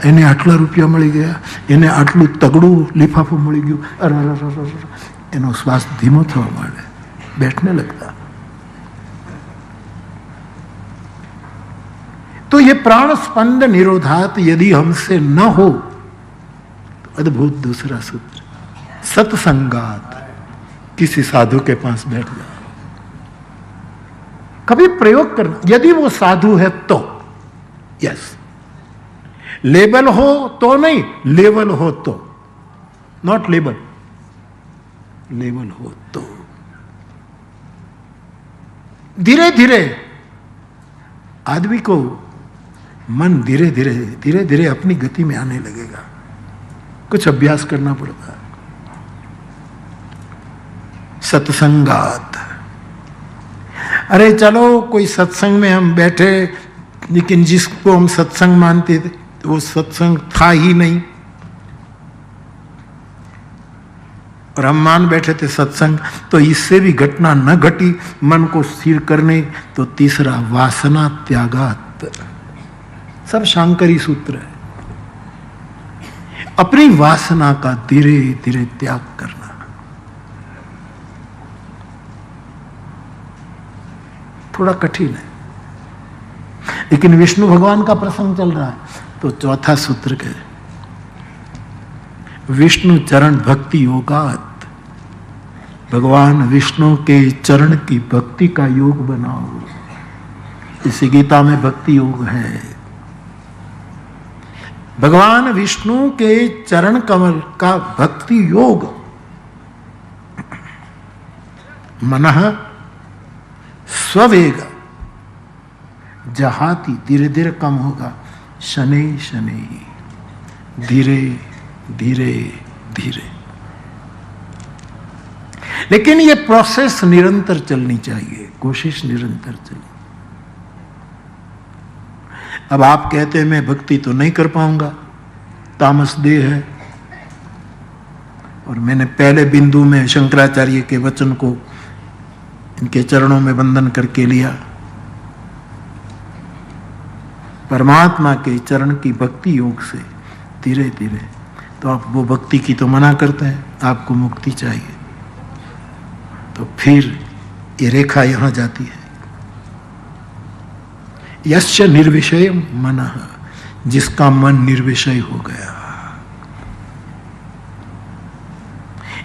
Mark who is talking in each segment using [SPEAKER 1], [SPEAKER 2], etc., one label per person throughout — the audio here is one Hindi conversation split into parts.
[SPEAKER 1] એને આટલા રૂપિયા મળી ગયા, એને આટલું તગડું લિફાફું મળી ગયું, અરે એનો શ્વાસ ધીમો થવા માંડે, बैठने लगता। तो ये प्राण स्पंद निरोधात यदि हमसे न हो तो अद्भुत दूसरा सूत्र, सत्संगात, किसी साधु के पास बैठ जाओ, कभी प्रयोग करना, यदि वो साधु है तो, यस, लेबल हो तो नहीं, लेवल हो तो, नॉट लेबल, लेवल हो तो। धीरे धीरे आदमी को मन धीरे धीरे अपनी गति में आने लगेगा, कुछ अभ्यास करना पड़ता है। सत्संगात, अरे चलो कोई सत्संग में हम बैठे, लेकिन जिसको हम सत्संग मानते थे वो सत्संग था ही नहीं, और हम मान बैठे थे सत्संग, तो इससे भी घटना न घटी, मन को स्थिर करने, तो तीसरा वासना त्यागात, सब शांकरी सूत्र है। अपनी वासना का धीरे धीरे त्याग करना। थोड़ा कठिन है, लेकिन विष्णु भगवान का प्रसंग चल रहा है, तो चौथा सूत्र के विष्णु चरण भक्ति योगात, भगवान विष्णु के चरण की भक्ति का योग बनाओ। इसी गीता में भक्ति योग है। भगवान विष्णु के चरण कमल का भक्ति योग, मनः स्ववेग जहाती, धीरे धीरे कम होगा, शनै शनै, धीरे धीरे धीरे। लेकिन ये प्रोसेस निरंतर चलनी चाहिए, कोशिश निरंतर चलनी। अब आप कहते हैं मैं भक्ति तो नहीं कर पाऊंगा, तामस देह है, और मैंने पहले बिंदु में शंकराचार्य के वचन को इनके चरणों में वंदन करके लिया, परमात्मा के चरण की भक्ति योग से धीरे धीरे, तो आप वो भक्ति की तो मना करते हैं, आपको मुक्ति चाहिए, तो फिर ये रेखा यहां जाती है। यस्य निर्विषय मनः, जिसका मन निर्विषय हो गया,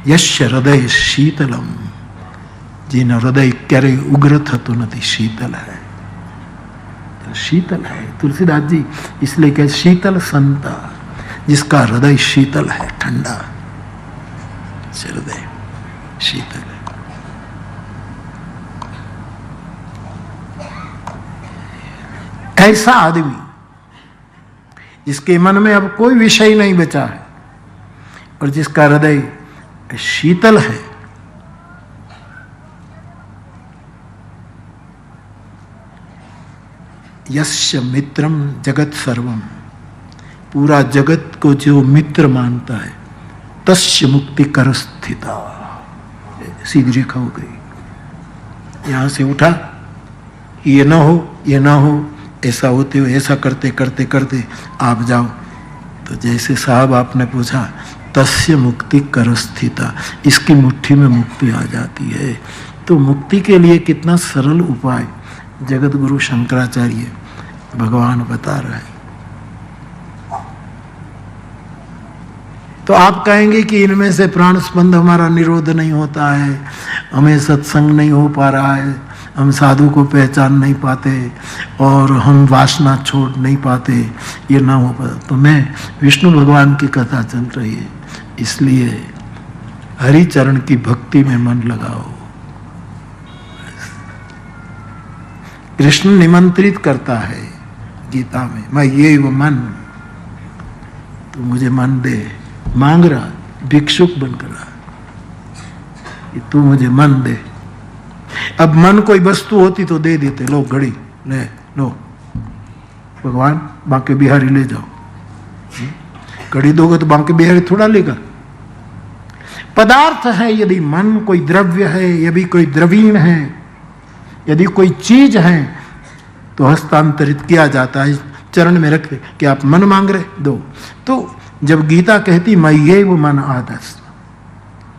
[SPEAKER 1] यस्य हृदय शीतलम, जिन हृदय क्यारे उग्र थतो नथी, शीतल है, तो शीतल है। तुलसीदास जी इसलिए कहे शीतल संता, जिसका हृदय शीतल है, ठंडा हृदय शीतल है। ऐसा आदमी जिसके मन में अब कोई विषय नहीं बचा है और जिसका हृदय शीतल है, यस्य मित्रम जगत सर्वम, पूरा जगत को जो मित्र मानता है, तस्य मुक्ति कर स्थिता, सीधी रेखा हो गई। यहां से उठा, ये ना हो, ये ना हो, ऐसा होते हुए ऐसा करते करते करते आप जाओ, तो जैसे साहब आपने पूछा, तस्य मुक्ति कर स्थिता, इसकी मुट्ठी में मुक्ति आ जाती है। तो मुक्ति के लिए कितना सरल उपाय जगत गुरु शंकराचार्य भगवान बता रहे हैं। तो आप कहेंगे कि इनमें से प्राण स्पंद हमारा निरोध नहीं होता है, हमें सत्संग नहीं हो पा रहा है, हम साधु को पहचान नहीं पाते और हम वासना छोड़ नहीं पाते, ये ना हो पाता। तो मैं विष्णु भगवान की कथा चल रही है, इसलिए हरि चरण की भक्ति में मन लगाओ। कृष्ण निमंत्रित करता है गीता में, मैं ये वो मन, तो मुझे मन दे, मांग रहा, भिक्षुक बनकर रहा, तू मुझे मन दे। अब मन कोई वस्तु होती तो दे देते, लो घड़ी ले लो, भगवान बांके बिहारी ले जाओ। घड़ी दोगे तो बांके बिहारी थोड़ा लेगा। पदार्थ है, यदि मन कोई द्रव्य है, यदि कोई द्रवीण है, यदि कोई चीज है, तो हस्तांतरित किया जाता है। चरण में रखे कि आप मन मांग रहे दो। तो जब गीता कहती मैं ये वो मन आदर्श,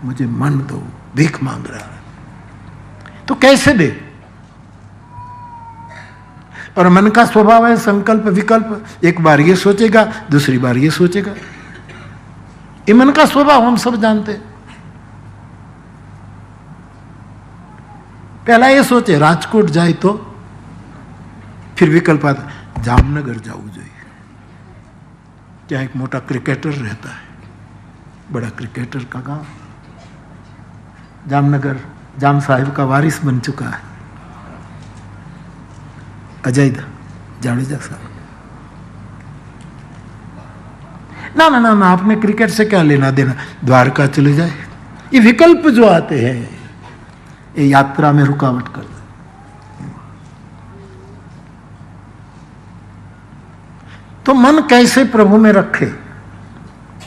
[SPEAKER 1] मुझे मन दो, भीख मांग रहा है, तो कैसे दे? और मन का स्वभाव है संकल्प विकल्प, एक बार ये सोचेगा दूसरी बार ये सोचेगा। ये मन का स्वभाव हम सब जानते हैं। पहला ये सोचे राजकोट जाए तो, फिर विकल्प आता जामनगर जाऊ જોઈએ। क्या एक मोटा क्रिकेटर रहता है, बड़ा क्रिकेटर का गांव, जामनगर जाम साहिब का वारिस बन चुका है अजय जाडेजा साहब। ना ना ना ना, आपने क्रिकेट से क्या लेना देना, द्वारका चले जाए। ये विकल्प जो आते हैं ये यात्रा में रुकावट कर दे। तो मन कैसे प्रभु में रखे,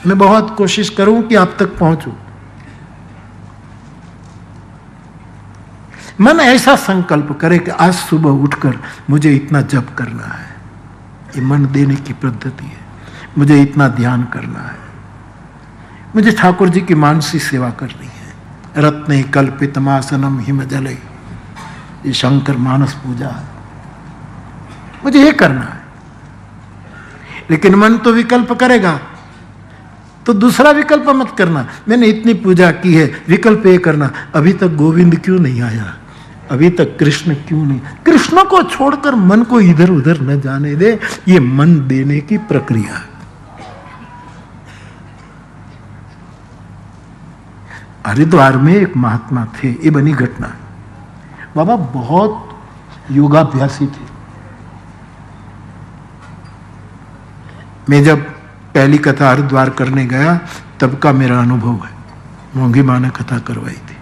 [SPEAKER 1] मैं बहुत कोशिश करूं कि आप तक पहुंचूं। मन ऐसा संकल्प करे कि आज सुबह उठकर मुझे इतना जप करना है, ये मन देने की पद्धति है। मुझे इतना ध्यान करना है, मुझे ठाकुर जी की मानसी सेवा करनी है। रत्ने कल्पित मासनम हिम जले, ये शंकर मानस पूजा है, मुझे ये करना है। लेकिन मन तो विकल्प करेगा, तो दूसरा विकल्प मत करना, मैंने इतनी पूजा की है, विकल्प ये करना अभी तक गोविंद क्यों नहीं आया, अभी तक कृष्ण क्यों नहीं। कृष्ण को छोड़कर मन को इधर उधर न जाने दे, ये मन देने की प्रक्रिया है। हरिद्वार में एक महात्मा थे, ये बनी घटना। बाबा बहुत योगाभ्यासी थे। मैं जब पहली कथा हरिद्वार करने गया तब का मेरा अनुभव है, मोंगी माँ ने कथा करवाई थी।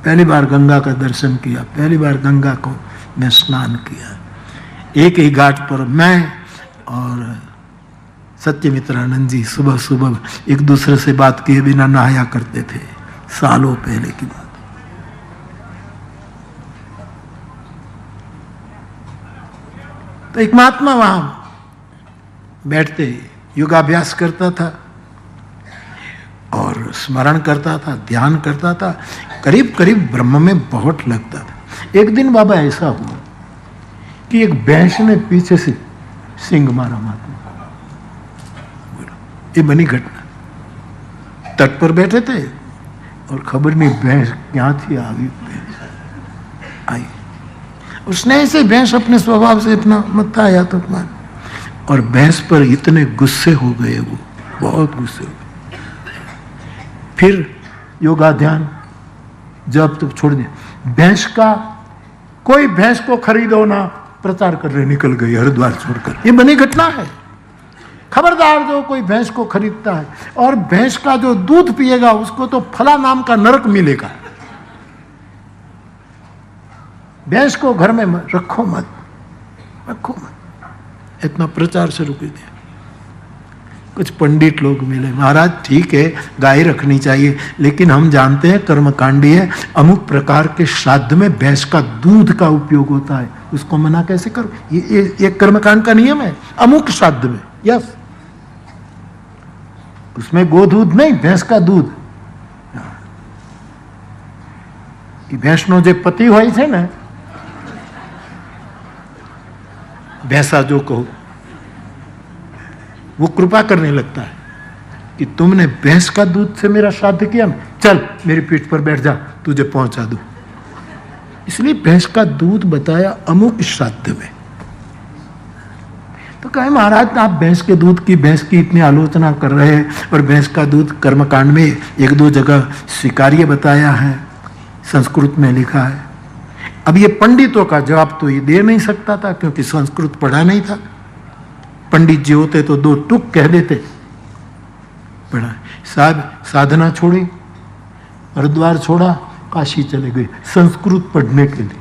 [SPEAKER 1] पहली बार गंगा का दर्शन किया, पहली बार गंगा को मैं स्नान किया। एक ही घाट पर मैं और सत्यमित्रानंद जी सुबह सुबह एक दूसरे से बात किए बिना नहाया करते थे, सालों पहले की बात। तो एक महात्मा वहां बैठते योगाभ्यास करता था और स्मरण करता था, ध्यान करता था, करीब करीब ब्रह्म में बहुत लगता था। एक दिन बाबा ऐसा हुआ कि एक भैंस ने पीछे से सिंग मारा महात्मा। ये बनी घटना। तट पर बैठे थे और खबर नहीं भैंस क्या थी, आई। उसने ऐसे भैंस अपने स्वभाव से इतना मत आया तो मार, और भैंस पर इतने गुस्से हो गए, वो बहुत गुस्से हो गए। फिर योगा ध्यान जब तक छोड़ दिया। भैंस का कोई भैंस को खरीदो ना प्रचार करने निकल गई हरिद्वार छोड़कर। ये बनी घटना है। खबरदार जो कोई भैंस को खरीदता है और भैंस का जो दूध पिएगा उसको तो फला नाम का नरक मिलेगा। भैंस को घर में रखो मत, रखो मत। इतना प्रचार शुरू कर दिया। कुछ पंडित लोग मिले, महाराज ठीक है गाय रखनी चाहिए, लेकिन हम जानते हैं कर्मकांडी है, अमुक प्रकार के श्राद्ध में भैंस का दूध का उपयोग होता है, उसको मना कैसे करो? ये कर्मकांड का नियम है। अमुक श्राद्ध में यस, उसमें गोदूध नहीं, भैंस का दूध। भैंस नो जे पति હોય છે ને, भैंसा जो कहो, वो कृपा करने लगता है कि तुमने भैंस का दूध से मेरा श्राद्ध किया, चल मेरी पीठ पर बैठ जा, तुझे पहुंचा दूं। इसलिए भैंस का दूध बताया अमुक श्राद्ध में। तो कहे महाराज आप भैंस के दूध की, भैंस की इतनी आलोचना कर रहे हैं, और भैंस का दूध कर्मकांड में एक दो जगह स्वीकार्य बताया है, संस्कृत में लिखा है। अब ये पंडितों का जवाब तो ये दे नहीं सकता था क्योंकि संस्कृत पढ़ा नहीं था। पंडित जी होते तो दो टुक कह देते, पढ़ा। साहब साधना छोड़ी, हरिद्वार छोड़ा, काशी चले गए संस्कृत पढ़ने के लिए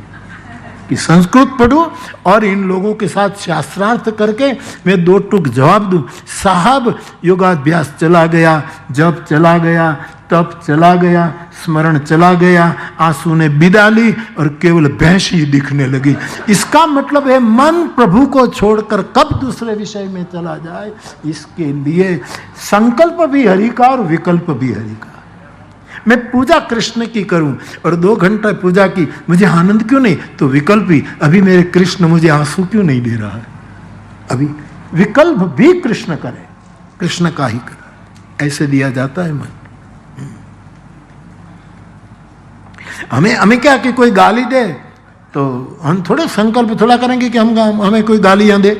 [SPEAKER 1] कि संस्कृत पढ़ूं और इन लोगों के साथ शास्त्रार्थ करके मैं दो टुक जवाब दूं। साहब योगाभ्यास चला गया, जब चला गया तप चला गया, स्मरण चला गया, आंसू ने विदा ली और केवल भैंस ही दिखने लगी। इसका मतलब है मन प्रभु को छोड़कर कब दूसरे विषय में चला जाए, इसके लिए संकल्प भी हरि का और विकल्प भी हरि का। मैं पूजा कृष्ण की करूं और 2 घंटा पूजा की, मुझे आनंद क्यों नहीं? तो विकल्प ही, अभी मेरे कृष्ण मुझे आंसू क्यों नहीं दे रहा है? अभी विकल्प भी कृष्ण करे, कृष्ण का ही करे, ऐसे दिया जाता है मन। हमें क्या कि कोई गाली दे तो हम थोड़े संकल्प थोड़ा करेंगे कि हमें कोई गालियां दे।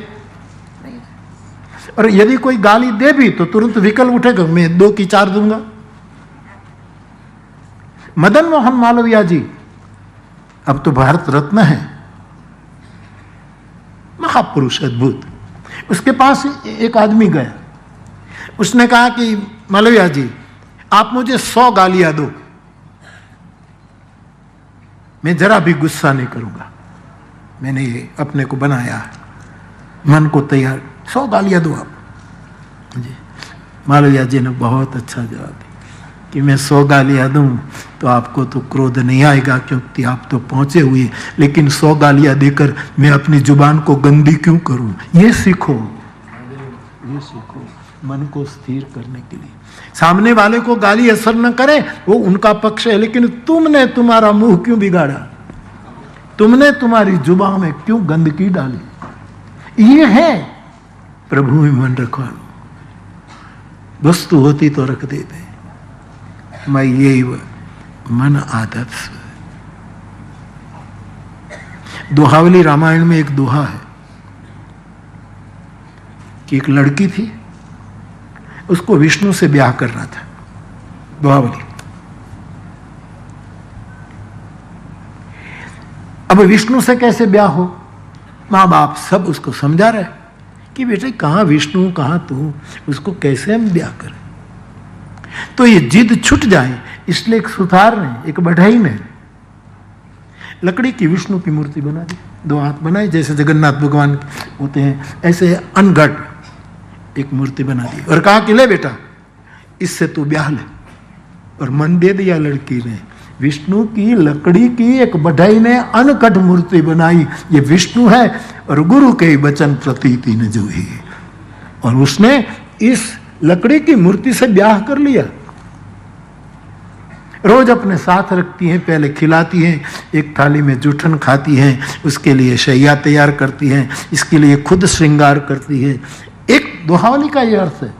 [SPEAKER 1] और यदि कोई गाली दे भी तो तुरंत विकल्प उठेगा, मैं 2 की 4 दूंगा। मदन मोहन मालवीय जी अब तो भारत रत्न है, महापुरुष अद्भुत। उसके पास एक आदमी गया, उसने कहा कि मालवीय जी आप मुझे 100 गालियां दो, मैं जरा भी गुस्सा नहीं करूंगा। मैंने ये अपने को बनाया, मन को तैयार, 100 गालियां दो आप जी। मालवीय जी ने बहुत अच्छा जवाब दिया कि मैं 100 गालियां दूं तो आपको तो क्रोध नहीं आएगा क्योंकि आप तो पहुंचे हुए, लेकिन 100 गालियां देकर मैं अपनी जुबान को गंदी क्यों करूं? ये सीखो, ये सीखो मन को स्थिर करने के लिए। सामने वाले को गाली असर न करे, वो उनका पक्ष है, लेकिन तुमने तुम्हारा मुंह क्यों बिगाड़ा? तुमने तुम्हारी जुबान में क्यों गंदगी डाली? ये है प्रभु में मन रखो। वस्तु होती तो रख देते, मैं ये मन आदर्श। दोहावली रामायण में एक दोहा है कि एक लड़की थी, उसको विष्णु से ब्याह करना था। दोहावली। अब विष्णु से कैसे ब्याह हो? माँ बाप सब उसको समझा रहे कि बेटे कहां विष्णु कहां तू, उसको कैसे हम ब्याह करें? तो ये जिद छूट जाए इसलिए एक सुथार ने, एक बढ़ई ने लकड़ी की विष्णु की मूर्ति बना दी, 2 हाथ बनाए जैसे जगन्नाथ भगवान होते हैं, ऐसे अनगढ़ एक मूर्ति बना दी और कहा कि ले बेटा इससे तू ब्याह ले। और मन दे दिया लड़की ने। विष्णु की लकड़ी की एक बढ़ई ने अनकट मूर्ति बनाई, ये विष्णु है और गुरु के वचन प्रतीति ने जो ही, और उसने इस लकड़ी की मूर्ति से ब्याह कर लिया। रोज अपने साथ रखती हैं, पहले खिलाती हैं, एक थाली में जूठन खाती हैं, उसके लिए शैया तैयार करती हैं, इसके लिए खुद श्रृंगार करती है। एक दोहावली का यह अर्थ है।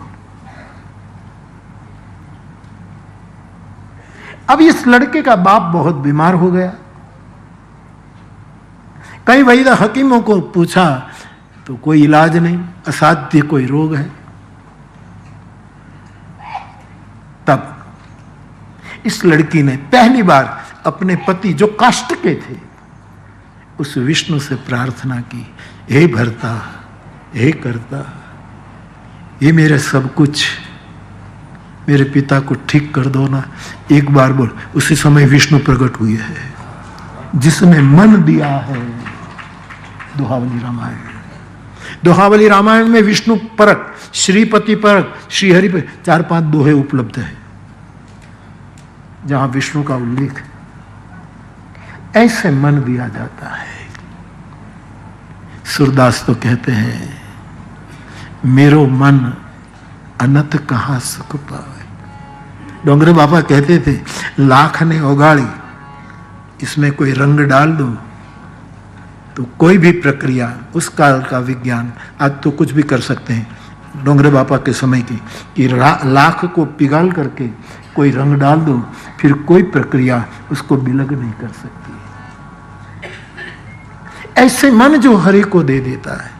[SPEAKER 1] अब इस लड़के का बाप बहुत बीमार हो गया। कई वैद्य हकीमों को पूछा तो कोई इलाज नहीं, असाध्य कोई रोग है। तब इस लड़की ने पहली बार अपने पति जो काष्ठ के थे उस विष्णु से प्रार्थना की, हे भरता, हे करता, ये मेरे सब कुछ, मेरे पिता को ठीक कर दो ना, एक बार बोल। उसी समय विष्णु प्रकट हुए हैं जिसने मन दिया है। दोहावली रामायण, दोहावली रामायण में विष्णु परक, श्रीपति परक, श्रीहरि पर 4-5 दोहे उपलब्ध है जहां विष्णु का उल्लेख है। ऐसे मन दिया जाता है। सूरदास तो कहते हैं मेरो मन अनत कहां सुख पावे। डोंगरे बाबा कहते थे लाख ने ओगाड़ी, इसमें कोई रंग डाल दो तो कोई भी प्रक्रिया, उस काल का विज्ञान आज तो कुछ भी कर सकते हैं। डोंगरे बाबा के समय की कि लाख को पिघाल करके कोई रंग डाल दो, फिर कोई प्रक्रिया उसको बिलग नहीं कर सकती। ऐसे मन जो हरि को दे देता है।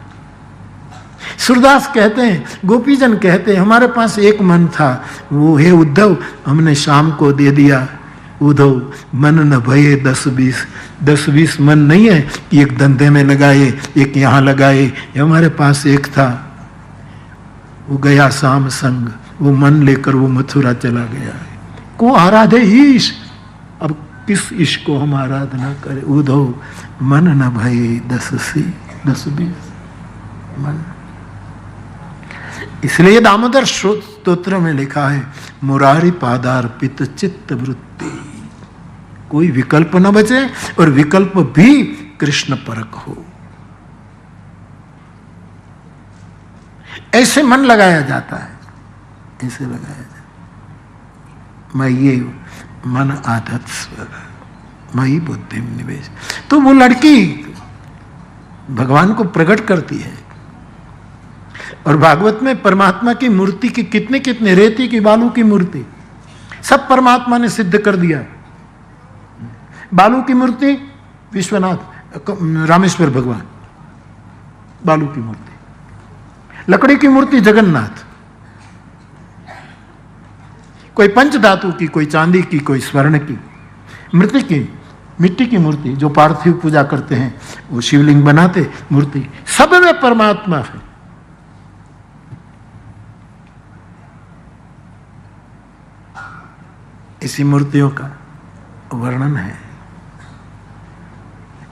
[SPEAKER 1] सूरदास कहते हैं, गोपीजन कहते हैं, हमारे पास एक मन था, वो है उद्धव, हमने शाम को दे दिया। उद्धव मन न भये 10-20 मन नहीं है कि एक धंधे में लगाए, एक यहाँ लगाए। हमारे पास एक था, वो गया शाम संग, वो मन लेकर वो मथुरा चला गया। को आराधे ईश, अब किस ईश को हम आराधना करें? उद्धव मन न भये 10-20 मन। इसलिए दामोदर स्तोत्र में लिखा है, मुरारी पादार्पित चित्त वृत्ति, कोई विकल्प न बचे और विकल्प भी कृष्ण परक हो। ऐसे मन लगाया जाता है, ऐसे लगाया जाता है। मयि मन आधत स्वर मयि बुद्धि निवेश। तो वो लड़की भगवान को प्रकट करती है। और भागवत में परमात्मा की मूर्ति की कितने कितने, रेती की बालू की मूर्ति, सब परमात्मा ने सिद्ध कर दिया। बालू की मूर्ति विश्वनाथ रामेश्वर भगवान, बालू की मूर्ति। लकड़ी की मूर्ति जगन्नाथ। कोई पंच धातु की, कोई चांदी की, कोई स्वर्ण की। मिट्टी की मूर्ति जो पार्थिव पूजा करते हैं, वो शिवलिंग बनाते, मूर्ति, सब में परमात्मा है। इसी मूर्तियों का वर्णन है।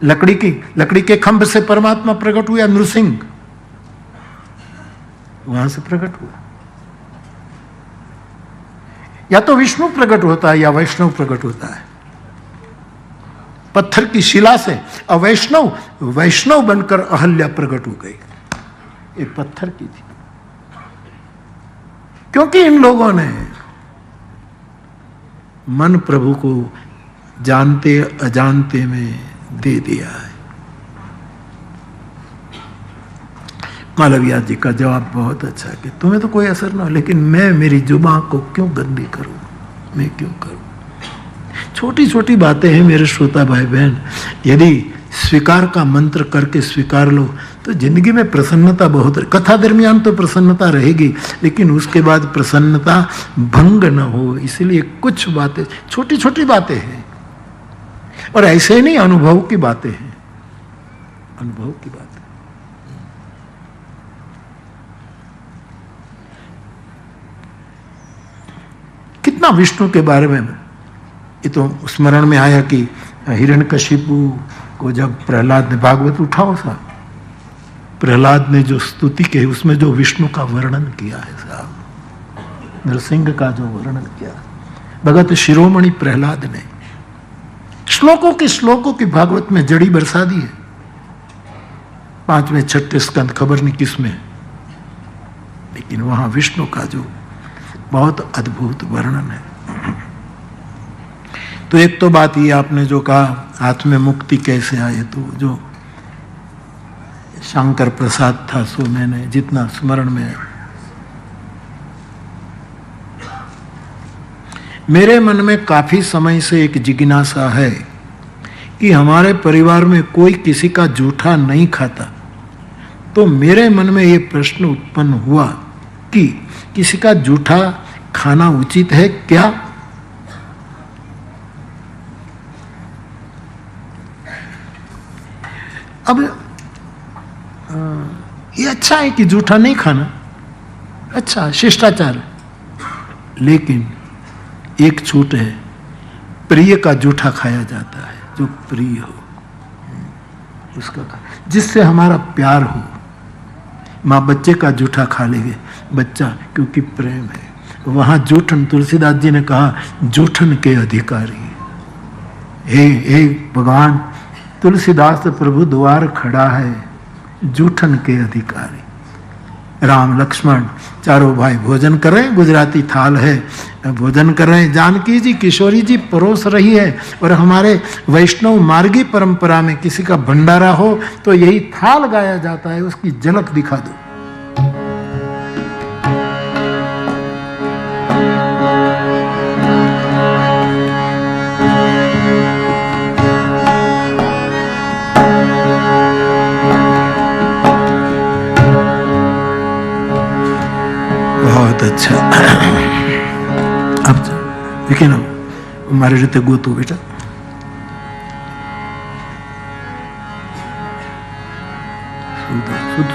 [SPEAKER 1] लकड़ी के खंभ से परमात्मा प्रकट हुआ, नृसिंह वहां से प्रकट हुआ। या तो विष्णु प्रकट होता है या वैष्णव प्रकट होता है। पत्थर की शिला से वैष्णव बनकर अहल्या प्रकट हो गई। ये पत्थर की थी, क्योंकि इन लोगों ने मन प्रभु को जानते अजानते में दे दिया है। मालविया जी का जवाब बहुत अच्छा है कि तुम्हें तो कोई असर ना हो, लेकिन मैं मेरी जुबान को क्यों गंदी करूं, मैं क्यों करूं। छोटी छोटी बातें हैं मेरे श्रोता भाई बहन, यदि स्वीकार का मंत्र करके स्वीकार लो तो जिंदगी में प्रसन्नता बहुत। कथा दरमियान तो प्रसन्नता रहेगी, लेकिन उसके बाद प्रसन्नता भंग न हो, इसलिए कुछ बातें, छोटी छोटी बातें हैं। और ऐसे नहीं, अनुभव की बातें हैं, अनुभव की बातें। कितना विष्णु के बारे में ये तो स्मरण में आया कि हिरण्यकशिपु को जब प्रहलाद ने, भागवत उठाओ सा, प्रहलाद ने जो स्तुति कही उसमें जो विष्णु का वर्णन किया है साहब, नरसिंह का जो वर्णन किया, भगत शिरोमणि प्रहलाद ने श्लोकों की भागवत में जड़ी बरसा दी है। 5वें 6ठे स्कंद खबर नहीं किसमें, लेकिन वहां विष्णु का जो बहुत अद्भुत वर्णन है। तो एक तो बात ये आपने जो कहा हाथ में मुक्ति कैसे आए, तो जो शंकर प्रसाद था सो मैंने जितना स्मरण में है, मेरे मन में काफी समय से एक जिज्ञासा है कि हमारे परिवार में कोई किसी का जूठा नहीं खाता। तो मेरे मन में ये प्रश्न उत्पन्न हुआ कि किसी का जूठा खाना उचित है क्या? अब ये अच्छा है कि जूठा नहीं खाना, अच्छा शिष्टाचार है, लेकिन एक छूट है, प्रिय का जूठा खाया जाता है, जो प्रिय हो उसका, जिससे हमारा प्यार हो। माँ बच्चे का जूठा खा लेंगे, बच्चा क्योंकि प्रेम है। वहां जूठन, तुलसीदास जी ने कहा जूठन के अधिकारी, हे भगवान, तुलसीदास प्रभु द्वार खड़ा है, जूठन के अधिकारी। राम लक्ष्मण चारों भाई भोजन कर रहे हैं, गुजराती थाल है, भोजन कर रहे हैं। जानकी जी, किशोरी जी परोस रही है। और हमारे वैष्णव मार्गी परंपरा में किसी का भंडारा हो तो यही थाल गाया जाता है, उसकी झलक दिखा दो। बहुत अच्छा। अब देखिए ना, हमारे रीते गोतू बेटा, शुद्ध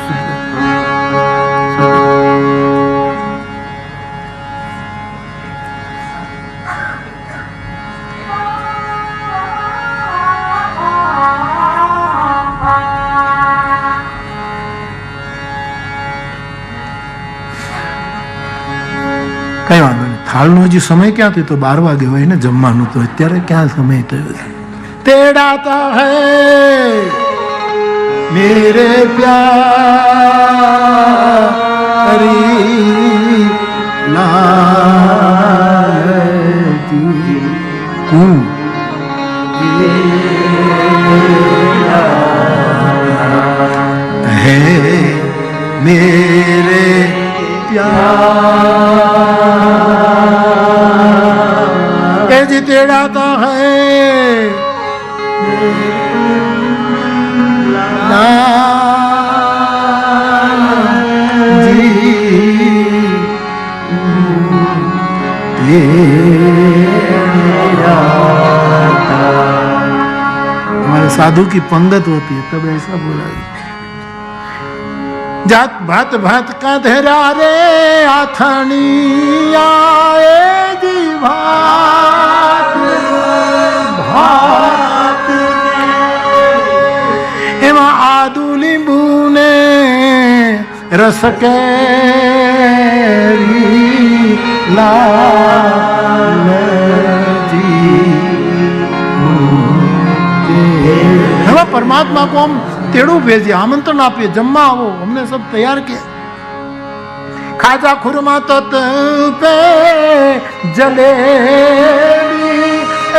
[SPEAKER 1] કઈ વાંધો નહીં. થાળનો હજી સમય ક્યાં થયો? તો 12 વાગે હોય ને જમવાનું, તો અત્યારે ક્યાં સમય થયો? તેડાતા હૈ મેરે પ્યારી લાલજી તું है मेरे प्यार ए जी तेड़ाता है हमारे साधु की पंगत होती है तब ऐसा बोला जात भात भात का धेरा रे आथनी आए जी भात भात एमा आदू लींबू ने रस केरी लाल जी हम परमात्मा को हम तेड़ू भेजिए, आमंत्रण आपिए, जम्मा आओ, हमने सब तैयार किया. खाजा खुरमा तत पे जलेबी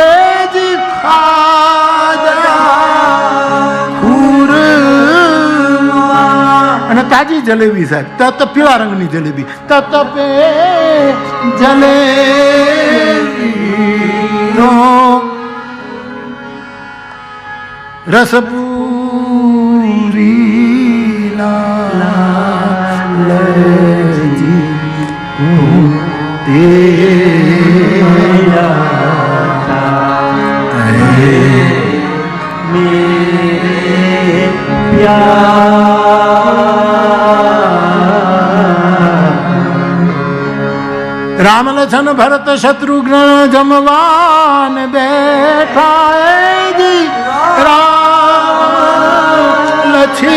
[SPEAKER 1] ए जी खाजा खुरमा અને તાજી જલેબી સાહેબ, તત પીળા રંગની જલેબી, તત પે જલેબી નો રસપૂરી લાલજી તેરા मेरे प्यार राम लखन भरत शत्रुघ्न जमवान बैठा है जी राम लक्ष्मण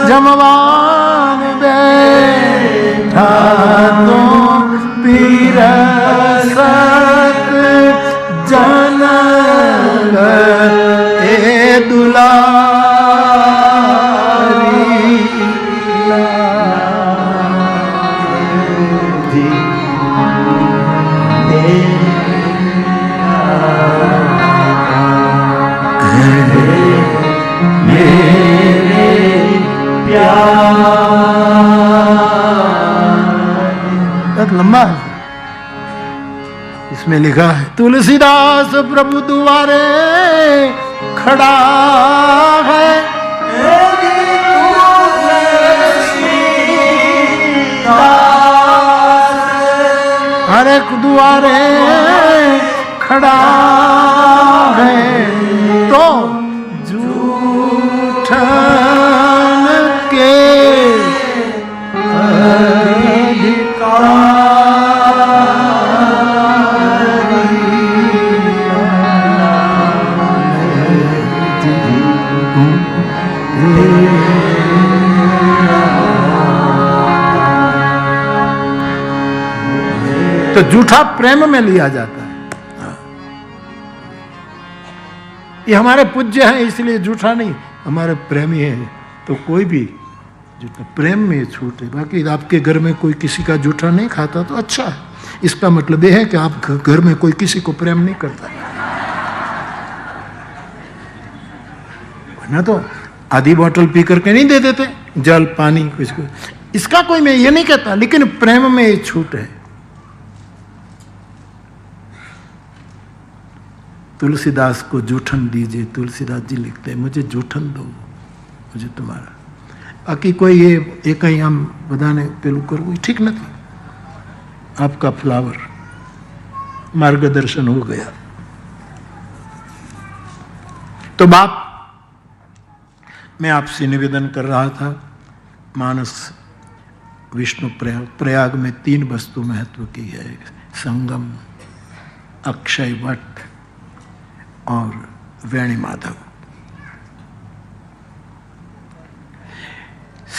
[SPEAKER 1] जमवान बैठा तो पीरसत जनक ए दुलारी लंबा है, इसमें लिखा है तुलसीदास प्रभु द्वारे खड़ा है, हर एक द्वारे खड़ा है तो जूठन के तो झूठा प्रेम में लिया जाता है. ये हमारे पूज्य हैं इसलिए झूठा नहीं, हमारे प्रेमी हैं तो कोई भी झूठा प्रेम में छूट है. बाकी आपके घर में कोई किसी का झूठा नहीं खाता तो अच्छा है, इसका मतलब यह है कि आप घर में कोई किसी को प्रेम नहीं करता. ना तो आधी बोतल पी करके नहीं दे देते जल पानी कुछ को, इसका कोई मैं ये नहीं कहता, लेकिन प्रेम में ये छूट है. तुलसीदास को जूठन दीजिए, तुलसीदास जी लिखते हैं मुझे जूठन दो, मुझे तुम्हारा. बाकी कोई ये कहीं हम बधाने पेलू करવું ठीक नहीं. आपका फ्लावर मार्गदर्शन हो गया. तो बाप मैं आपसे निवेदन कर रहा था, मानस विष्णु प्रयाग में 3 वस्तु महत्व की है, संगम, अक्षय वट और वेणी माधव.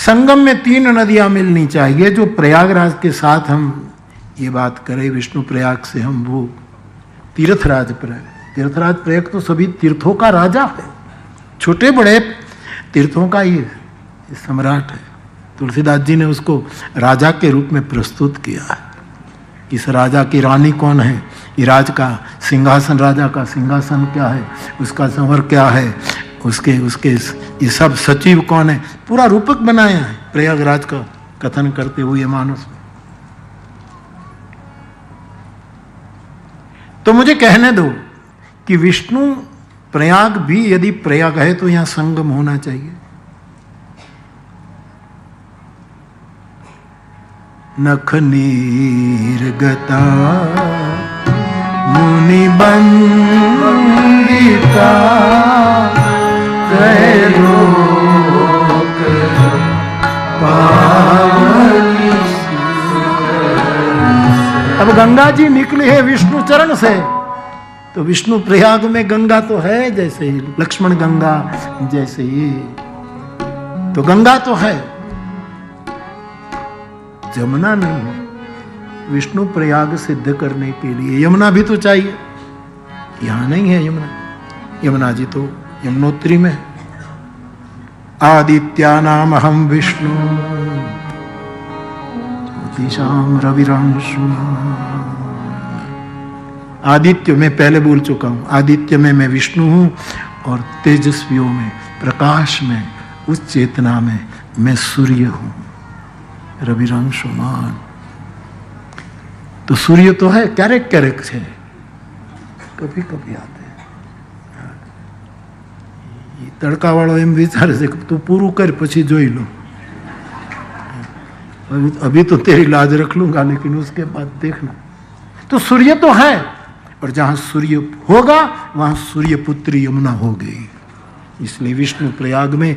[SPEAKER 1] संगम में 3 नदियां मिलनी चाहिए। जो प्रयागराज के साथ हम ये बात करें, विष्णु प्रयाग से हम वो तीर्थराज प्रयाग, तीर्थराज प्रयाग तो सभी तीर्थों का राजा है, छोटे बड़े तीर्थों का ये सम्राट है। तुलसीदास जी ने उसको राजा के रूप में प्रस्तुत किया है। इस राजा की रानी कौन है, ये राज का सिंहासन, राजा का सिंहासन क्या है, उसका संवर क्या है, उसके उसके ये सब सचिव कौन है, पूरा रूपक बनाया है प्रयागराज का कथन करते हुए मानस में। तो मुझे कहने दो कि विष्णु प्रयाग भी यदि प्रयाग है तो यहां संगम होना चाहिए। नख निर्गता मुनि बंदिता लोक पावनी। अब गंगा जी निकली है विष्णु चरण से, तो विष्णु प्रयाग में गंगा तो है, जैसे ही लक्ष्मण गंगा, जैसे ये तो गंगा तो है, यमुना नहीं। विष्णु प्रयाग सिद्ध करने के लिए यमुना भी तो चाहिए, यहां नहीं है यमुना। यमुना जी तो यमुनोत्री में। आदित्यानाम अहम विष्णु ज्योतिषाम रविरांशुमान्। आदित्य में पहले बोल चुका हूं, आदित्य में मैं विष्णु हूं और तेजस्वियों में, प्रकाश में, उस चेतना में मैं सूर्य हूं, रविरांशुमान्। तो सूर्य तो है, क्यारेक क्यारेक है, कभी कभी आते हैं। ये तड़का वालों एम विचारे से तू पूरू कर पछी जोई लो, अभी तो तेरी लाज रख लूंगा लेकिन उसके बाद देखना। तो सूर्य तो है, और जहां सूर्य होगा वहां सूर्य पुत्री यमुना हो गई। इसलिए विष्णु प्रयाग में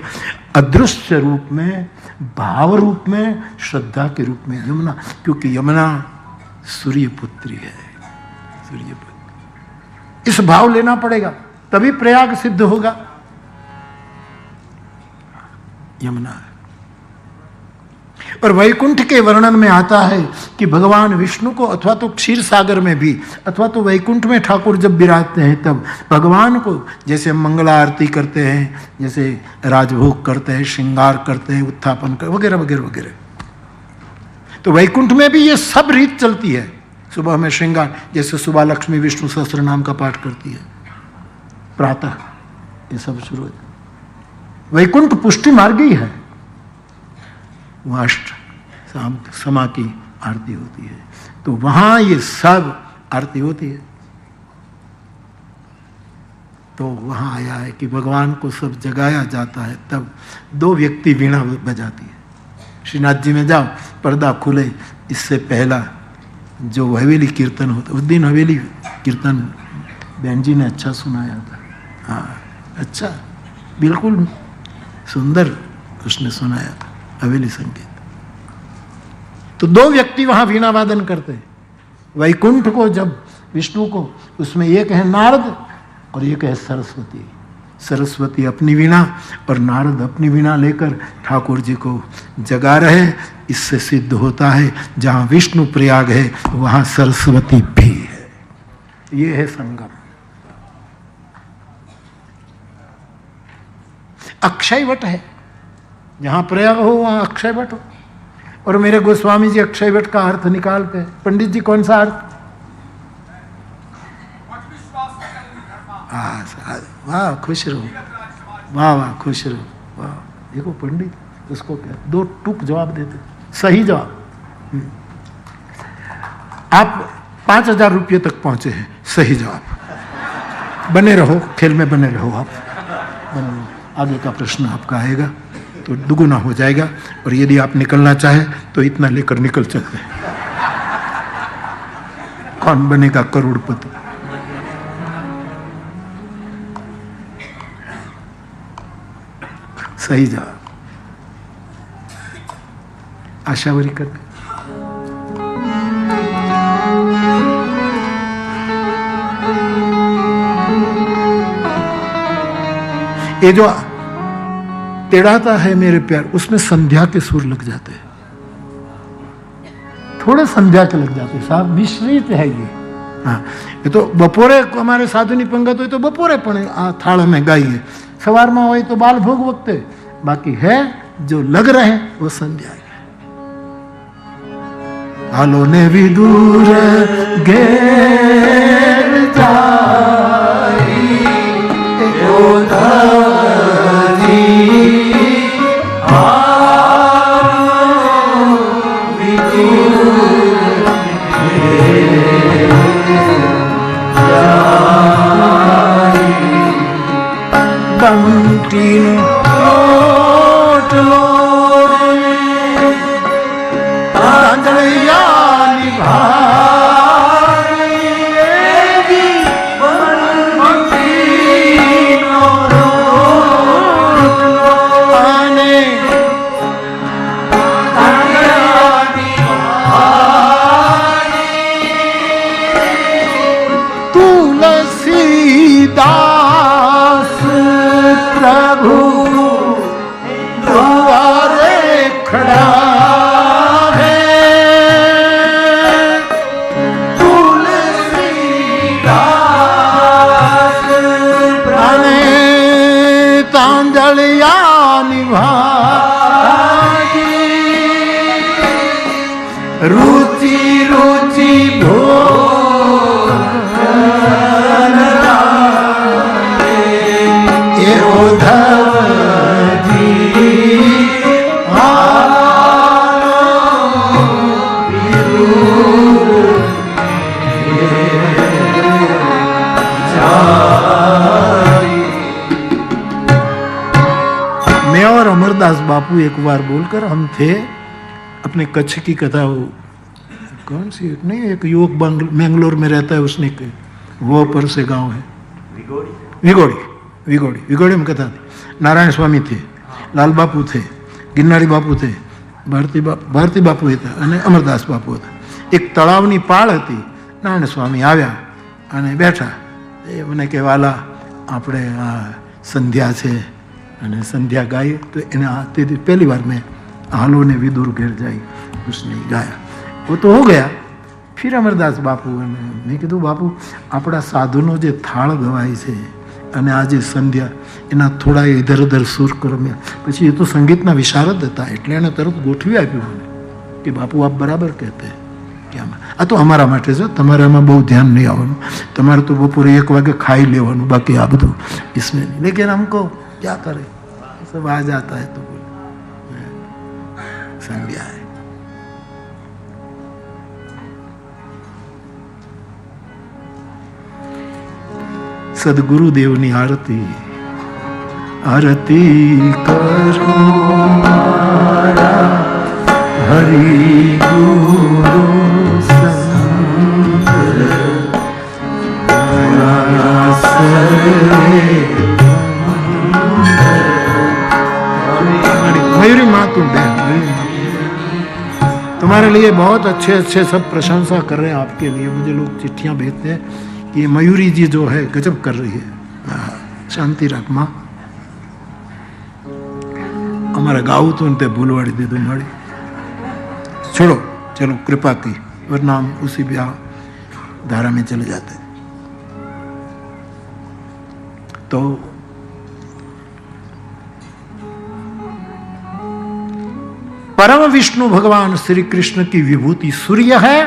[SPEAKER 1] अदृश्य रूप में, भाव रूप में, श्रद्धा के रूप में यमुना, क्योंकि यमुना सूर्य पुत्री है, सूर्य पुत्री। इस भाव लेना पड़ेगा तभी प्रयाग सिद्ध होगा। यमुना है। और वैकुंठ के वर्णन में आता है कि भगवान विष्णु को, अथवा तो क्षीर सागर में भी, अथवा तो वैकुंठ में ठाकुर जब विराजते हैं तब भगवान को, जैसे मंगला आरती करते हैं, जैसे राजभोग करते हैं, श्रृंगार करते हैं, उत्थापन कर वगैरह वगैरह वगैरह, तो वैकुंठ में भी ये सब रीत चलती है। सुबह में श्रृंगार, जैसे सुबह लक्ष्मी विष्णु सहस्त्र नाम का पाठ करती है, प्रातः ये सब शुरू हो। वैकुंठ पुष्टि मार्गी है, वहाँ अष्ट समा की आरती होती है, तो वहां ये सब आरती होती है। तो वहां आया है कि भगवान को सब जगाया जाता है, तब 2 व्यक्ति वीणा बजाती है। श्रीनाथ जी में जाओ, पर्दा खुले, इससे पहला जो हवेली कीर्तन होता, उस दिन हवेली कीर्तन बहन जी ने अच्छा सुनाया था। हाँ, अच्छा, बिल्कुल सुंदर उसने सुनाया था हवेली संगीत। तो 2 व्यक्ति वहां वीणा वादन करते हैं। वैकुंठ को जब विष्णु को, उसमें एक है नारद और एक है सरस्वती। सरस्वती अपनी वीणा और नारद अपनी वीणा लेकर ठाकुर जी को जगा रहे। इससे सिद्ध होता है जहां विष्णु प्रयाग है वहां सरस्वती भी है। ये है संगम। अक्षय वट है, जहां प्रयाग हो वहां अक्षय वट हो। और मेरे गोस्वामी जी अक्षय वट का अर्थ निकालते हैं। पंडित जी कौन सा अर्थ? वाह, खुश रहो, वाह वाह, खुश रहो, वाह। देखो पंडित उसको क्या 2 टूक जवाब देते, सही जवाब। आप 5000 रुपये तक पहुंचे हैं, सही जवाब। बने रहो, खेल में बने रहो आप, बने रहो। आगे का प्रश्न आपका आएगा तो दुगुना हो जाएगा, और यदि आप निकलना चाहें तो इतना लेकर निकल सकते हैं। कौन बनेगा करोड़पति? सही जवाब। आशावरी करके ये जो तेड़ाता है मेरे प्यार, उसमें संध्या के सुर लग जाते हैं, थोड़े संध्या के लग जाते हैं साहब, मिश्रित है ये। हाँ, ये तो बपोरे हमारे साधुनी पंगत हो तो बपोरे पण आ थाल में गाइए, सवार में हो तो बाल भोग वक्ते, बाकी है जो लग रहे हैं वो संध्या है। हालो ने भी दूर घेर जाई बंटीन लोट लोट तांजलिया निभाएगी बंटीन लोट आने तांजलिया निभाएगी तुलसीदास प्रभु द्वारे खड़ा है, तुलसीदास प्राणे तांजलिया निभाएगी, रुचि रुचि भोग ये उद्धव जी मैं और अमरदास बापू एक बार बोलकर हम थे अपने कच्छ की कथा, वो कौन सी नहीं, एक युवक मैंगलोर में रहता है, उसने वो पर से गांव है विगोड़ी में कथा थी। नारायण स्वामी थे, लाल बापू थे, गिरनारी बापू थे, ભારતી બાપુ હતા અને અમરદાસ બાપુ હતા. એક તળાવની પાળ હતી, નારાયણ સ્વામી આવ્યા અને બેઠા. એ મને કે વાલા આપણે આ સંધ્યા છે અને સંધ્યા ગાઈએ, તો એને તેથી પહેલી વાર મેં હાલો ने विदुर घेर जाई उसने गाया, वो तो हो गया. फिर अमरदास बापू મેં કીધું બાપુ આપણા સાધુનો જે થાળ ગવાય છે અને આ જે સંધ્યા એના થોડા ઇધર ઉધર સુર કરમ્યા, પછી એ તો સંગીતના વિશારદ હતા એટલે એને તરત ગોઠવી આપ્યું મને કે બાપુ આપ બરાબર કહેતે કે આ તો અમારા માટે છે, તમારે આમાં બહુ ધ્યાન નહીં આવવાનું, તમારે તો બપોરે 1 વાગે ખાઈ લેવાનું, બાકી આ બધું इसमें नहीं. लेकिन हमको क्या करे, सब आ जाता है तो संध्या है. सदगुरुदेवनी आरती आरती करो मारा हरि गुरु संत मयूरी मातु बहन, तुम्हारे लिए बहुत अच्छे अच्छे सब प्रशंसा कर रहे हैं आपके लिए. मुझे लोग चिट्ठियां भेजते हैं, ये मयूरी जी जो है गजब कर रही है. शांति रख माँ, हमारा गाँव तो उनते भूलवाड़ी दे दो माड़ी, छोड़ो चलो कृपा की, वरना हम उसी ब्याह धारा में चले जाते. तो परम विष्णु भगवान श्री कृष्ण की विभूति सूर्य है,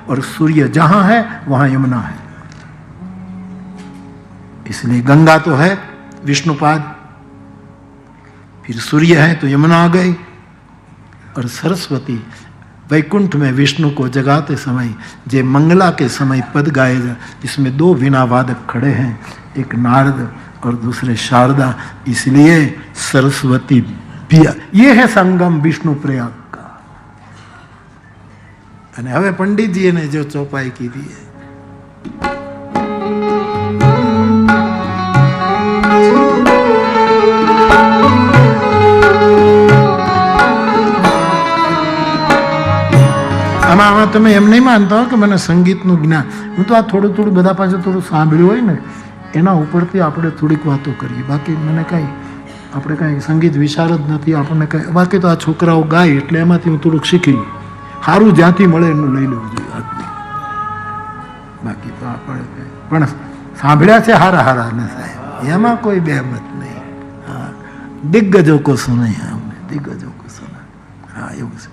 [SPEAKER 1] और सूर्य जहां है वहां यमुना है. इसलिए गंगा तो है विष्णुपाद, फिर सूर्य है तो यमुना आ गई, और सरस्वती वैकुंठ में विष्णु को जगाते समय जे मंगला के समय पद गाए जा, इसमें 2 वीणा वादक खड़े हैं, एक नारद और दूसरे शारदा. इसलिए सरस्वती पिया, ये है संगम विष्णु प्रयाग का. અને હવે પંડિતજીએ ને જો ચોપાઈ કીધી है, આમાં તમે એમ નહીં માનતા હો કે મને સંગીતનું જ્ઞાન, હું તો આ થોડું થોડું બધા પાસે થોડું સાંભળ્યું હોય ને એના ઉપરથી આપણે થોડીક વાતો કરીએ, બાકી મને કાંઈ આપણે કાંઈ સંગીત વિશારદ નથી, આપણને કાંઈ બાકી તો આ છોકરાઓ ગાય એટલે એમાંથી હું થોડુંક શીખી લઉં. સારું જ્યાંથી મળે એનું લઈ લેવું જોઈએ આદમી. બાકી તો આપણે પણ સાંભળ્યા છે હારા હારા ને સાહેબ, એમાં કોઈ બેમત નહીં. હા, દિગ્ગજો કો સુનાઈ, અમને દિગ્ગજો કો સુના. હા, એવું છે.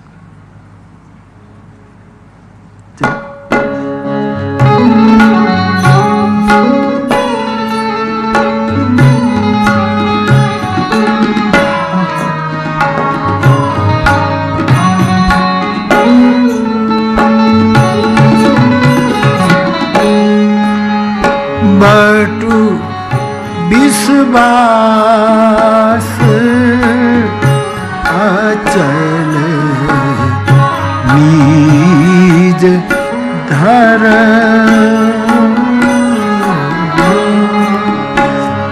[SPEAKER 1] बटू विश्वास अचल नीज धर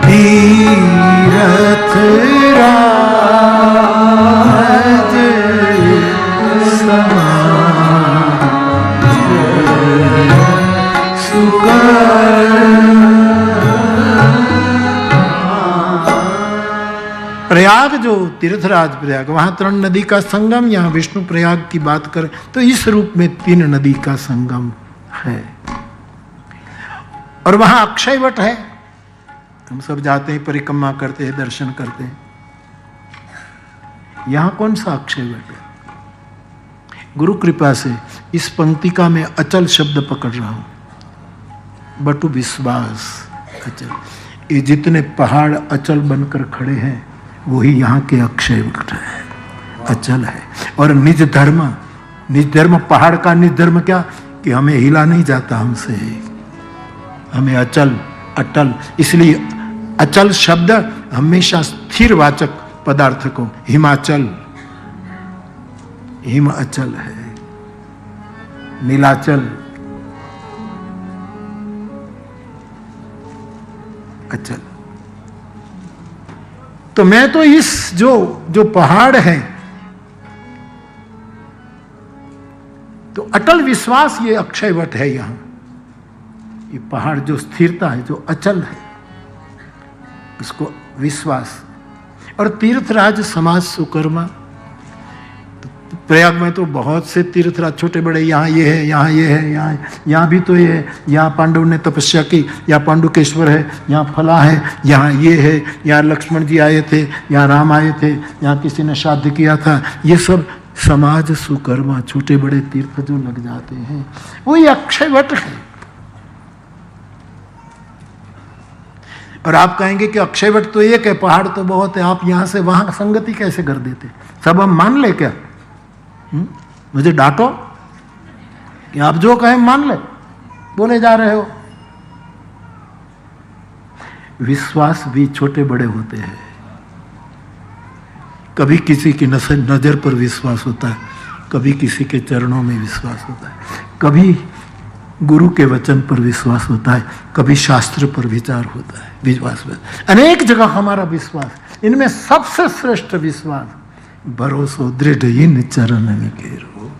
[SPEAKER 1] तीरथ राज समाज प्रयाग जो तीर्थराज प्रयाग, वहां 3 नदी का संगम, यहाँ विष्णु प्रयाग की बात करें तो इस रूप में 3 नदी का संगम है. और वहां अक्षयवट है. हम सब जाते हैं, परिक्रमा करते हैं, दर्शन करते हैं. यहां कौन सा अक्षयवट है? गुरु कृपा से इस पंक्ति का मैं अचल शब्द पकड़ रहा हूं. बटु विश्वास अचल. ये जितने पहाड़ अचल बनकर खड़े हैं वही यहाँ के अक्षयवट है, अचल है. और निज धर्म पहाड़ का निज धर्म क्या कि हमें हिला नहीं जाता हमसे, हमें अचल अटल. इसलिए अचल शब्द हमेशा स्थिर वाचक पदार्थ को, हिमाचल, हिम अचल है, नीलाचल अचल. तो मैं तो इस जो पहाड़ है, तो अटल विश्वास ये अक्षयवट है. यहां ये पहाड़ जो स्थिरता है, जो अचल है, उसको विश्वास. और तीर्थराज समाज सुकर्मा, प्रयाग में तो बहुत से तीर्थराज छोटे बड़े, यहाँ ये है, यहाँ ये है, यहाँ भी तो ये है, यहाँ पांडव ने तपस्या की, यहाँ पांडुकेश्वर है, यहाँ फला है, यहाँ ये है, यहाँ लक्ष्मण जी आए थे, यहाँ राम आए थे, यहाँ किसी ने श्राद्ध किया था. ये सब समाज सुकर्मा छोटे बड़े तीर्थ जो लग जाते हैं वो ये अक्षयवट है. और आप कहेंगे कि अक्षयवट तो एक है, पहाड़ तो बहुत है, आप यहां से वहां संगति कैसे कर देते? सब हम मान ले क्या? मुझे डांटो कि आप जो कहें मान ले, बोले जा रहे हो. विश्वास भी छोटे बड़े होते हैं. कभी किसी की नजर पर विश्वास होता है, कभी किसी के चरणों में विश्वास होता है, कभी गुरु के वचन पर विश्वास होता है, कभी शास्त्र पर विचार होता है, विश्वास. अनेक जगह हमारा विश्वास. इनमें सबसे श्रेष्ठ विश्वास भरोसो दृढ़ इन चरण निकेरो.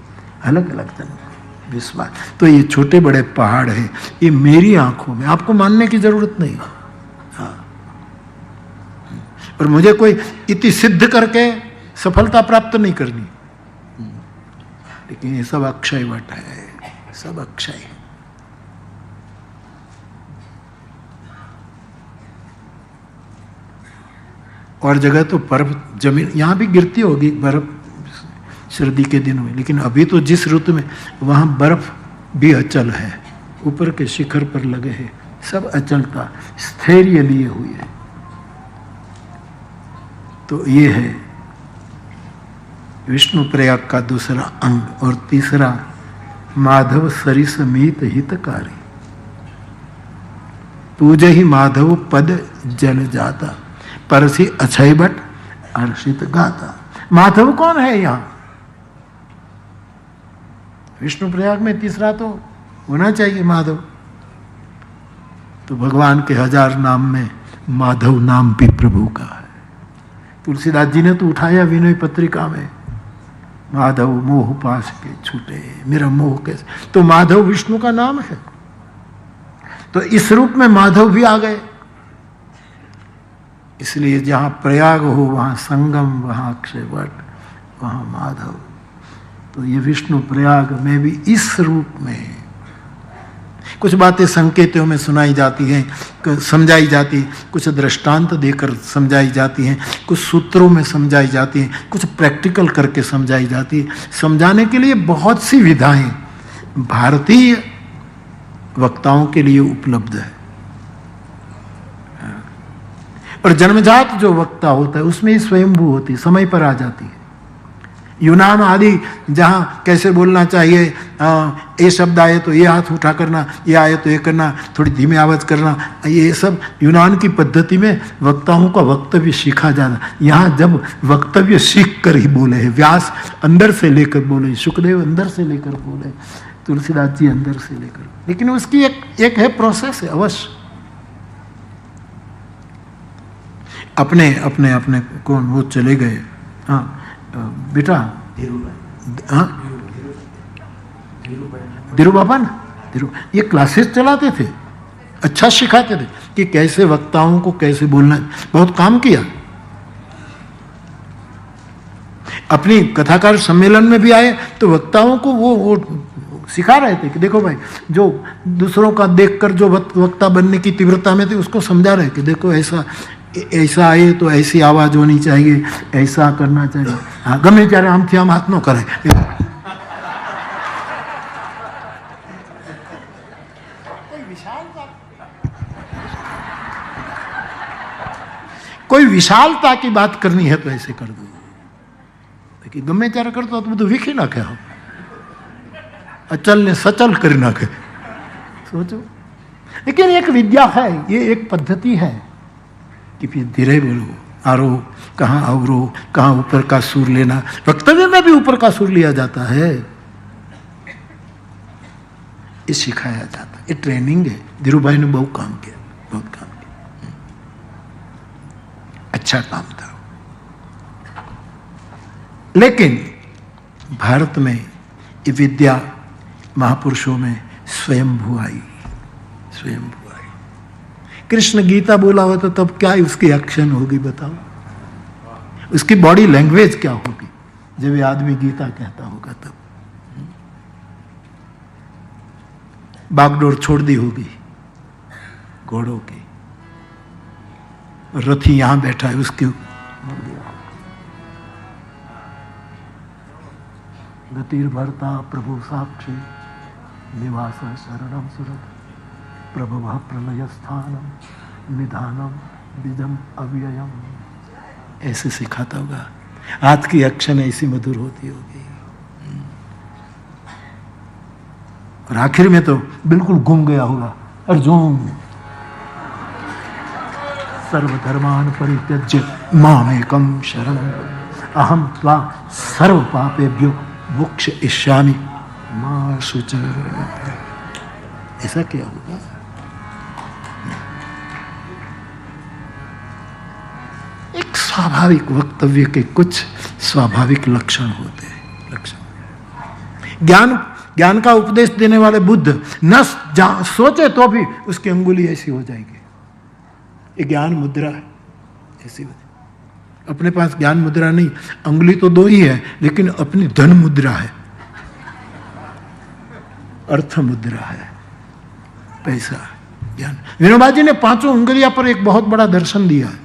[SPEAKER 1] अलग अलग विश्वास. तो ये छोटे बड़े पहाड़ है, ये मेरी आंखों में, आपको मानने की जरूरत नहीं. हाँ, और मुझे कोई इति सिद्ध करके सफलता प्राप्त नहीं करनी, लेकिन ये सब अक्षयवट है, सब अक्षय है. और जगह तो बर्फ जमीन यहाँ भी गिरती होगी बर्फ सर्दी के दिनों में, लेकिन अभी तो जिस ऋतु में वहाँ बर्फ भी अचल है, ऊपर के शिखर पर लगे हैं, सब अचलता स्थैर्य लिए हुई है. तो ये है विष्णु प्रयाग का दूसरा अंग. और तीसरा माधव सरिस मीत हितकारी, पूजे ही माधव पद जल जाता, परसी अक्षयवट हर्षित गाता. माधव कौन है यहां? विष्णु प्रयाग में तीसरा तो होना चाहिए माधव. तो भगवान के 1000 नाम में माधव नाम भी प्रभु का है. तुलसीदास जी ने तो उठाया विनय पत्रिका में, माधव मोह पास के छूटे, मेरा मोह कैसे. तो माधव विष्णु का नाम है. तो इस रूप में माधव भी आ गए. इसलिए जहाँ प्रयाग हो वहाँ संगम, वहाँ अक्षय वट, वहाँ माधव। तो ये विष्णु प्रयाग में भी इस रूप में कुछ बातें संकेतों में सुनाई जाती हैं, समझाई जाती, कुछ दृष्टांत देकर समझाई जाती हैं, कुछ सूत्रों में समझाई जाती हैं, कुछ प्रैक्टिकल करके समझाई जाती है। समझाने के लिए बहुत सी विधाएं भारतीय वक्ताओं के लिए उपलब्ध है। और जन्मजात जो वक्ता होता है उसमें स्वयंभू होती, समय पर आ जाती है। यूनान आदि जहाँ कैसे बोलना चाहिए, ये शब्द आए तो ये हाथ उठा करना, ये आए तो ये करना, थोड़ी धीमी आवाज़ करना, ये सब यूनान की पद्धति में वक्ताओं का वक्तव्य सीखा जाना। यहाँ जब वक्तव्य सीख कर ही बोले हैं, व्यास अंदर से लेकर बोले, सुखदेव अंदर से लेकर बोले, तुलसीदास जी अंदर से लेकर, लेकिन उसकी एक है प्रोसेस है अवश्य। अपने अपने अपने कौन वो चले गए, हाँ बेटा, हाँ धीरू बाबा ना, ये क्लासेस चलाते थे, अच्छा सिखाते थे कि कैसे वक्ताओं को कैसे बोलना, बहुत काम किया। अपनी कथाकार सम्मेलन में भी आए तो वक्ताओं को वो सिखा रहे थे कि देखो भाई, जो दूसरों का देखकर जो वक्ता बनने की तीव्रता में थे उसको समझा रहे कि देखो ऐसा आए तो ऐसी आवाज होनी चाहिए, ऐसा करना चाहिए। हाँ गमे ત્યારે આમથી આમ હાથ ન કરે। कोई विशालता की बात करनी है तो ऐसे कर दो, लेकिन गमे ત્યારે करतो तो બધું વીખી નાખે, अचल ने सचल कर नाखे। सोचो, लेकिन एक विद्या है, ये एक पद्धति है कि फिर धीरे बोलो, आरोह कहाँ अवरोह, कहाँ ऊपर का सुर लेना। वक्तव्य में भी ऊपर का सुर लिया जाता है, ये सिखाया जाता है, ये ट्रेनिंग है। धीरू भाई ने बहुत काम किया, बहुत काम किया, अच्छा काम था। लेकिन भारत में ये विद्या महापुरुषों में स्वयंभू आई, स्वयंभू। कृष्ण गीता बोला हो तो तब क्या उसकी एक्शन होगी बताओ, उसकी बॉडी लैंग्वेज क्या होगी जब ये आदमी गीता कहता होगा तब। बागडोर छोड़ दी होगी घोड़ों की, रथी यहां बैठा है उसके गतिर भरता प्रभु साक्षी निवास शरणम सुरत प्रभव प्रलय स्थानम निधानम विजम अव्ययम, ऐसे सिखाता होगा। हाथ की एक्शन ऐसी मधुर होती होगी, और आखिर में तो बिल्कुल गुम गया होगा। अर्जुन सर्वधर्मान परित्यज्य मामेकं शरणं अहं त्वा सर्व पापेभ्यो मोक्षयिष्यामि मा शुचः। ऐसा क्या होगा? एक स्वाभाविक वक्तव्य के कुछ स्वाभाविक लक्षण होते हैं, लक्षण। ज्ञान का उपदेश देने वाले बुद्ध न सोचे तो भी उसकी अंगुली ऐसी हो जाएगी, ये ज्ञान मुद्रा है, ऐसी अपने पास ज्ञान मुद्रा नहीं, अंगुली तो दो ही है, लेकिन अपनी धन मुद्रा है, अर्थ मुद्रा है, पैसा, ज्ञान। विनोबा जी ने 5 उंगलियां पर एक बहुत बड़ा दर्शन दिया है,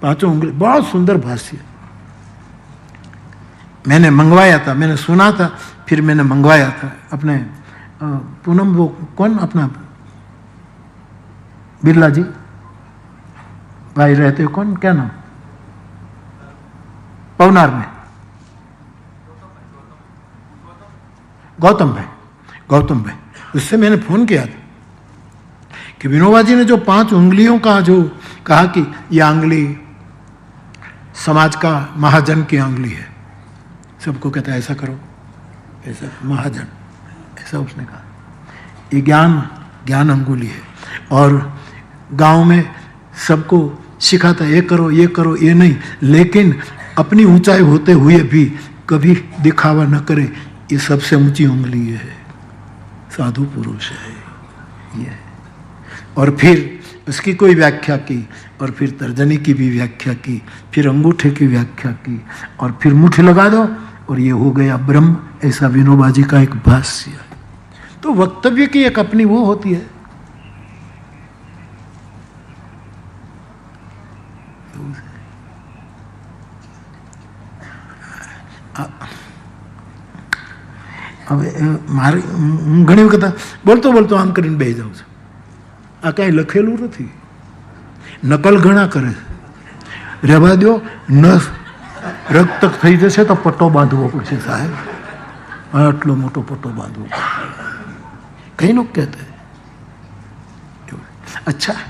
[SPEAKER 1] 5 उंगली, बहुत सुंदर भाष्य। मैंने मंगवाया था, मैंने सुना था, फिर मैंने मंगवाया था अपने पूनम, वो कौन अपना बिरला जी भाई रहते हो, कौन क्या नाम, पवनार में गौतम भाई, उससे मैंने फोन किया था कि विनोबा जी ने जो 5 उंगलियों का जो कहा कि यह अंगुली समाज का महाजन की अंगुली है, सबको कहता है ऐसा करो, ऐसा महाजन, ऐसा उसने कहा। ये ज्ञान अंगुली है, और गांव में सबको सिखाता है ये करो ये करो, ये नहीं, लेकिन अपनी ऊंचाई होते हुए भी कभी दिखावा न करे, ये सबसे ऊंची उंगली है, साधु पुरुष है ये। और फिर उसकी कोई व्याख्या की, और फिर तर्जनी की भी व्याख्या की, फिर अंगूठे की व्याख्या की, और फिर मुट्ठी लगा दो और ये हो गया ब्रह्म। ऐसा विनोबा जी का एक भाष्य है। तो वक्तव्य की एक अपनी वो होती है। હવે મારે હું ઘણી વખત બોલતો આમ કરીને બેસી જાઉં છું. આ કાંઈ લખેલું નથી, નકલ ઘણા કરે છે. રહેવા દો, ન રક્ત થઈ જશે તો પટ્ટો બાંધવો પડશે સાહેબ, આટલો મોટો પટ્ટો બાંધવો પડશે. कई लोग कहते हैं अच्छा है,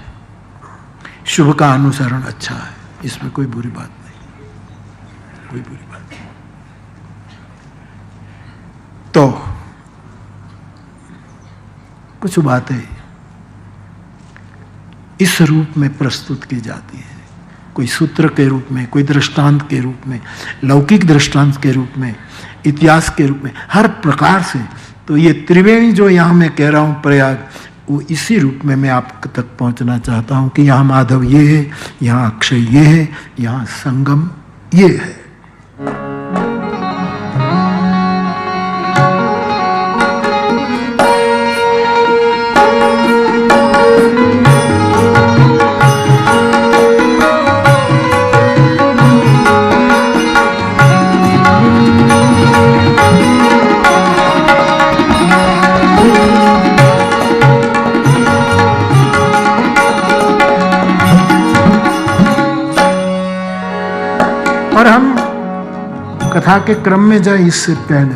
[SPEAKER 1] शुभ का अनुसरण अच्छा है, इसमें कोई बुरी बात नहीं, कोई बुरी बात नहीं. तो कुछ बातें इस रूप में प्रस्तुत की जाती है, कोई सूत्र के रूप में, कोई दृष्टांत के रूप में, लौकिक दृष्टांत के रूप में, इतिहास के रूप में, हर प्रकार से. तो ये त्रिवेणी जो यहाँ मैं कह रहा हूँ प्रयाग, वो इसी रूप में मैं आप तक पहुँचना चाहता हूँ कि यहाँ माधव ये है, यहाँ अक्षय ये है, यहाँ संगम ये है. और हम कथा के क्रम में जाए इससे पहले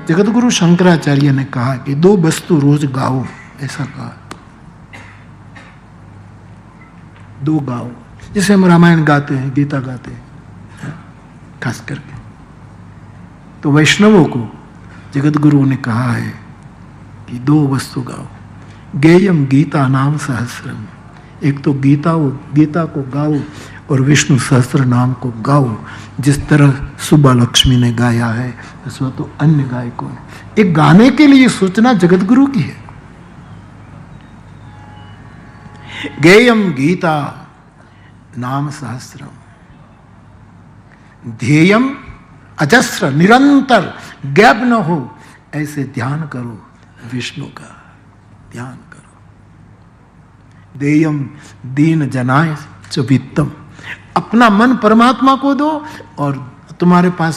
[SPEAKER 1] जगत गुरु शंकराचार्य ने कहा कि 2 वस्तु रोज गाओ, ऐसा कहा. 2 गाओ, जैसे हम रामायण गाते हैं, गीता गाते हैं खास करके. तो वैष्णवों को जगत गुरु ने कहा है कि 2 वस्तु गाओ. गेयम गीता नाम सहस्रम, एक तो गीता को गाओ और विष्णु सहस्त्र नाम को गाओ, जिस तरह सुबा लक्ष्मी ने गाया है, ऐसा तो अन्य गायकों ने. एक गाने के लिए सूचना जगत गुरु की है. गेयम गीता नाम सहस्रम, ध्येयम अजस्र, निरंतर गैप न हो, ऐसे ध्यान करो, विष्णु का ध्यान करो. देयम दीन जनाय च वित्तम, अपना मन परमात्मा को दो, और तुम्हारे पास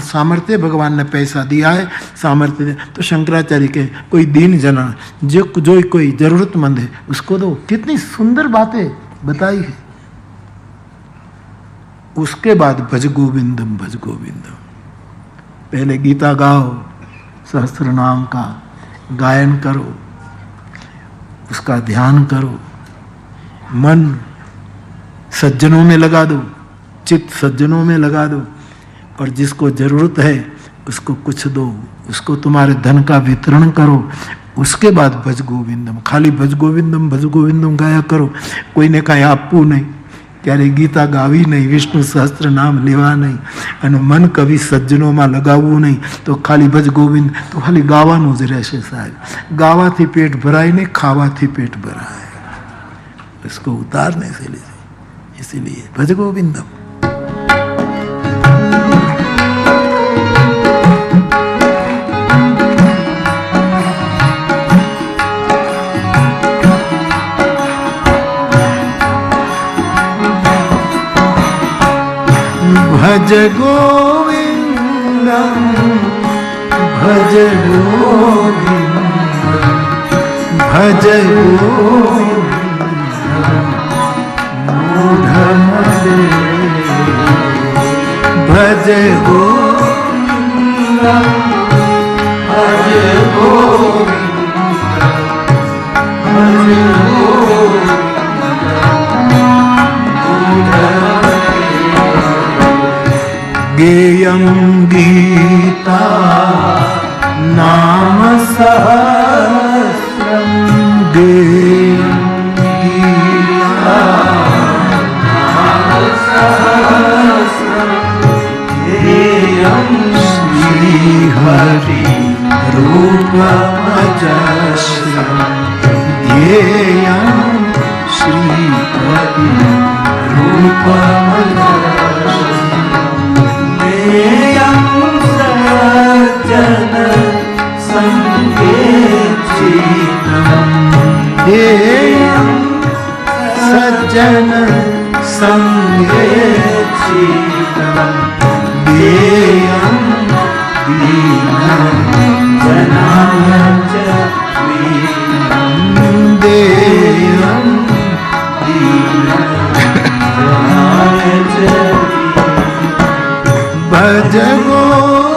[SPEAKER 1] सामर्थ्य, भगवान ने पैसा दिया है, सामर्थ्य. तो शंकराचार्य के कोई दीन जना, जो कोई जरूरतमंद है उसको दो. कितनी सुंदर बातें बताई है. उसके बाद भज गोविंदम, भज गोविंदम. पहले गीता गाओ, सहस्त्र नाम का गायन करो, उसका ध्यान करो, मन सज्जनों में लगा दो, चित्त सज्जनों में लगा दो, और जिसको जरूरत है उसको कुछ दो, उसको तुम्हारे धन का वितरण करो. उसके बाद भज गोविंदम, खाली भज गोविंदम गाया करो. कोई ने कहा आपू नहीं, ત્યારે ગીતા ગાવી નહીં, વિષ્ણુ સહસ્ત્ર નામ લેવા નહીં, અને મન કવિ સજ્જનોમાં લગાવવું નહીં. તો ખાલી ભજ ગોવિંદ તો ખાલી ગાવાનું જ રહેશે સાહેબ. ગાવાથી પેટ ભરાય નહીં, ખાવાથી પેટ ભરાય. इसको उतारने से ले, इसीलिए भज गोविंदम. भज गोविंदम, भज गोविंदम, भज गोविंदम, मूढ़मते. भज गोविंदम, भज गोविंदम, भज गेयम गीता नाम सहस्रम, गेयम गीता नाम सहस्रम, गेयम श्री हरि रूपमजस्रम, गेयम श्री देयं दीनं जनाय च दीनं देयं दीनं जनाय च भज गोविंद